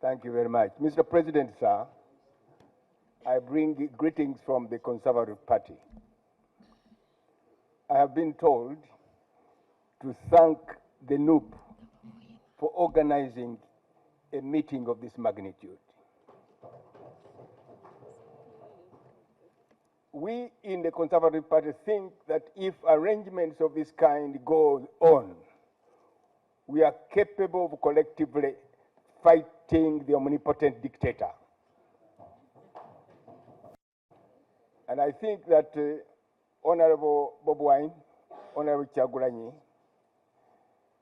Thank you very much. Mr. President, sir, I bring greetings from the Conservative Party. I have been told to thank the NUP for organizing a meeting of this magnitude. We in the Conservative Party think that if arrangements of this kind go on, we are capable of collectively fighting the omnipotent dictator. And I think that Honorable Bob Wine, Honorable Kyagulanyi,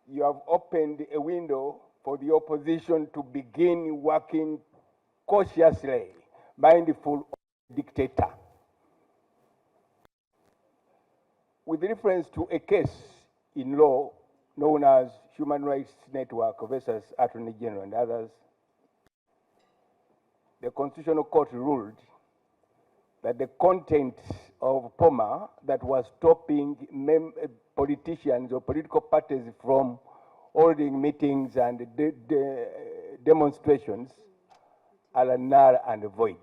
you have opened a window for the opposition to begin working cautiously, mindful of the dictator. With reference to a case in law known as Human Rights Network versus Attorney General and others, the Constitutional Court ruled that the content of POMA that was stopping politicians or political parties from holding meetings and demonstrations are null and void.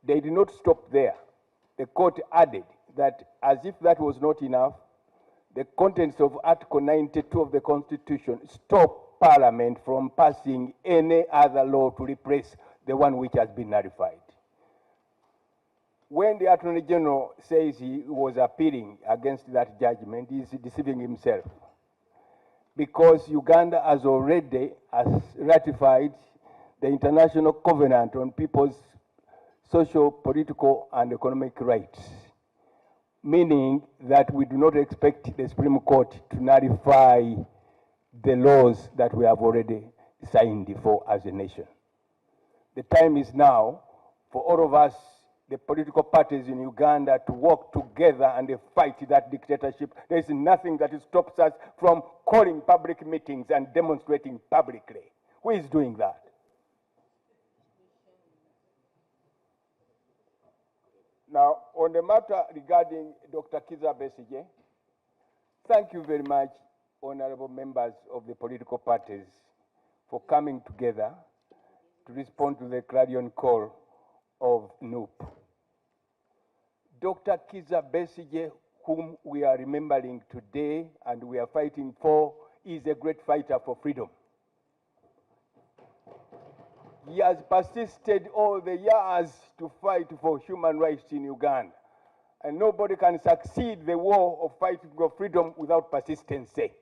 They did not stop there. The court added that as if that was not enough, the contents of Article 92 of the Constitution stop Parliament from passing any other law to replace the one which has been nullified. When the Attorney General says he was appealing against that judgment, he is deceiving himself, because Uganda has already ratified the International Covenant on People's Social, Political, and Economic Rights, meaning that we do not expect the Supreme Court to nullify the laws that we have already signed for as a nation. The time is now for all of us, the political parties in Uganda, to work together and fight that dictatorship. There is nothing that stops us from calling public meetings and demonstrating publicly. Who is doing that? Now, on the matter regarding Dr. Kiiza Besigye, thank you very much, honorable members of the political parties, for coming together to respond to the clarion call of NUP. Dr. Kiiza Besigye, whom we are remembering today and we are fighting for, is a great fighter for freedom. He has persisted all the years to fight for human rights in Uganda. And nobody can succeed the war of fighting for freedom without persistency.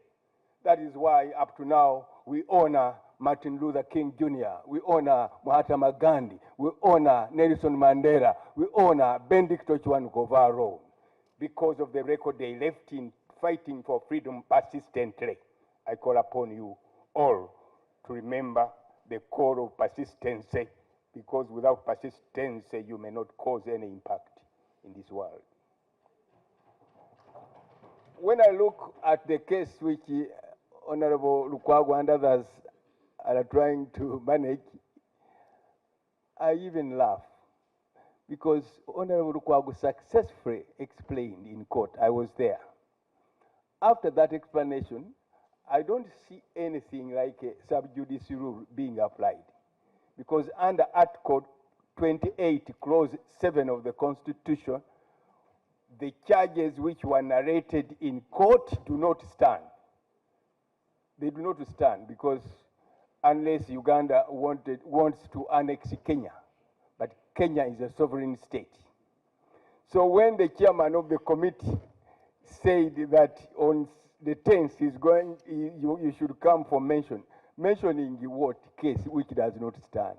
That is why up to now we honor Martin Luther King Jr., we honor Mahatma Gandhi, we honor Nelson Mandela, we honor Benedicto Kovaro, because of the record they left in fighting for freedom persistently. I call upon you all to remember the core of persistency, because without persistency, you may not cause any impact in this world. When I look at the case which Honorable Lukyamuzi and others are trying to manage, I even laugh, because Honorable Lukyamuzi successfully explained in court. I was there. After that explanation, I don't see anything like a sub judice rule being applied, because under Article 28, Clause 7 of the Constitution, the charges which were narrated in court do not stand. They do not stand, because unless Uganda wants to annex Kenya, but Kenya is a sovereign state. So when the chairman of the committee said that on the 10th you should come for mentioning what case which does not stand.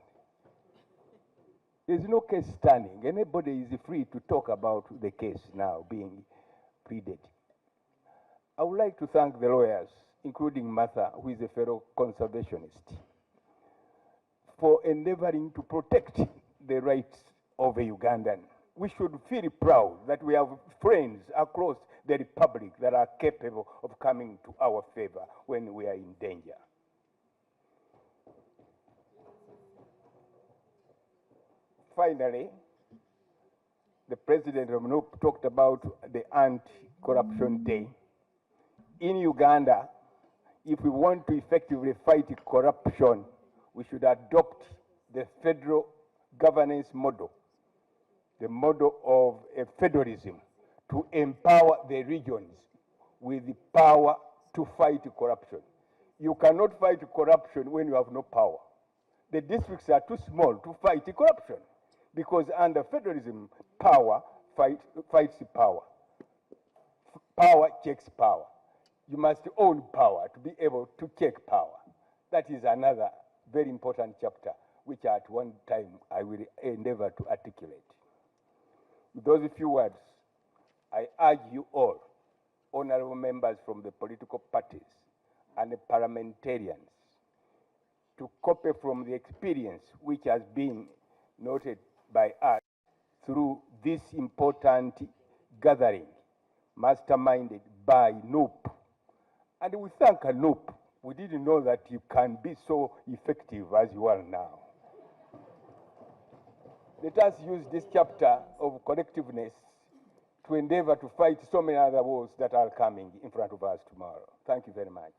There's no case standing. Anybody is free to talk about the case now being pleaded. I would like to thank the lawyers, including Martha, who is a fellow conservationist, for endeavoring to protect the rights of a Ugandan. We should feel proud that we have friends across the Republic that are capable of coming to our favor when we are in danger. Finally, the President of NUP talked about the Anti-Corruption Day. In Uganda, if we want to effectively fight corruption, we should adopt the federal governance model, the model of a federalism, to empower the regions with the power to fight corruption. You cannot fight corruption when you have no power. The districts are too small to fight corruption because under federalism, power fights power. Power checks power. You must own power to be able to check power. That is another very important chapter, which at one time I will endeavor to articulate. With those few words, I urge you all, honorable members from the political parties and the parliamentarians, to copy from the experience which has been noted by us through this important gathering, masterminded by NUP. And we thank NUP. We didn't know that you can be so effective as you are now. Let us use this chapter of collectiveness to endeavor to fight so many other wars that are coming in front of us tomorrow. Thank you very much.